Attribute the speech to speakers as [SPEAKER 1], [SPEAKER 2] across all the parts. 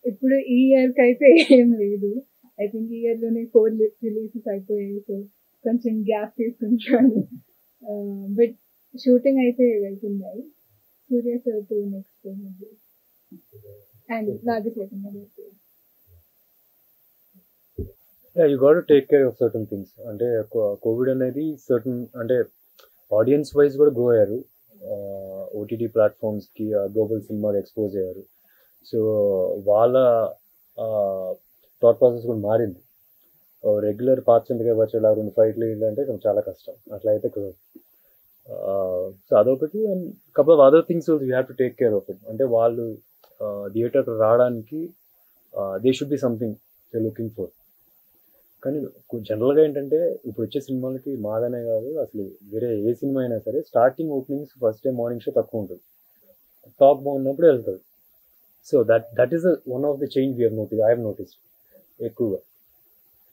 [SPEAKER 1] ఇప్పుడు ఈ ఇయర్కి అయితే ఏం లేదు. ఐ థింక్ ఈ ఇయర్లోనే 4 రిలీజెస్ అయిపోయాయి. సో కొంచెం గ్యాప్ తీసుకుంటాను. బట్ షూటింగ్ అయితే వెళ్తున్నాయి. Surya sir 2 next movie and Naga Chaitanya గారు.
[SPEAKER 2] You got to take care of certain things. అంటే కోవిడ్ అనేది సర్టన్ అంటే ఆడియన్స్ వైజ్ కూడా గ్రో అయ్యారు. ఓటీటీ ప్లాట్ఫామ్స్కి గ్లోబల్ సినిమాకి ఎక్స్పోజ్ అయ్యారు. సో వాళ్ళ థాట్ ప్రాసెస్ కూడా మారింది. రెగ్యులర్ పార్చంతగా వచ్చే 2 ఫైట్లు ఏంటంటే చాలా కష్టం. అట్లా అయితే కుదరదు. సో అదొకటి. And couple of other things you have to take care of it. అంటే వాళ్ళు థియేటర్కి రావడానికి they should be something they looking for. కానీ జనరల్గా ఏంటంటే ఇప్పుడు వచ్చే సినిమాలకి మాదనే కాదు, అసలు వేరే ఏ సినిమా అయినా సరే starting openings first day morning show తక్కువ ఉంటుంది. టాక్ బాగున్నప్పుడు వెళ్తుంది. So that is one of the change I have noticed ఎక్కువగా.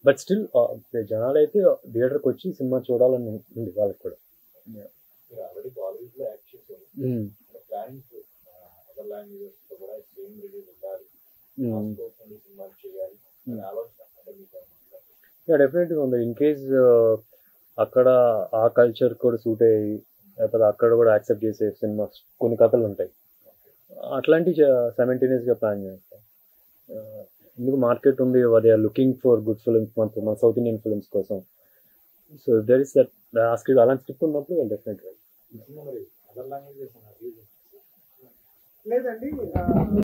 [SPEAKER 2] బట్ స్టిల్ జనాలు అయితే థియేటర్కి వచ్చి సినిమా చూడాలని ఉంది వాళ్ళకి కూడా. డెఫినెట్గా ఉంది. ఇన్ కేస్ అక్కడ ఆ కల్చర్ కూడా సూట్ అయ్యి లేకపోతే అక్కడ కూడా యాక్సెప్ట్ చేసే సినిమాస్ కొన్ని కథలు ఉంటాయి. అట్లాంటివి సైమల్టేనియస్గా ప్లాన్ చేస్తాం. ఎందుకు మార్కెట్ ఉంది, they are looking for good films మన సౌత్ ఇండియన్ ఫిల్మ్స్ కోసం. సో దర్ ఇస్ దట్ ఆ స్క్రిప్ట్ అలాంటి స్క్రిప్ట్ ఉన్నప్పుడు డెఫినెట్గా
[SPEAKER 3] లేదండి.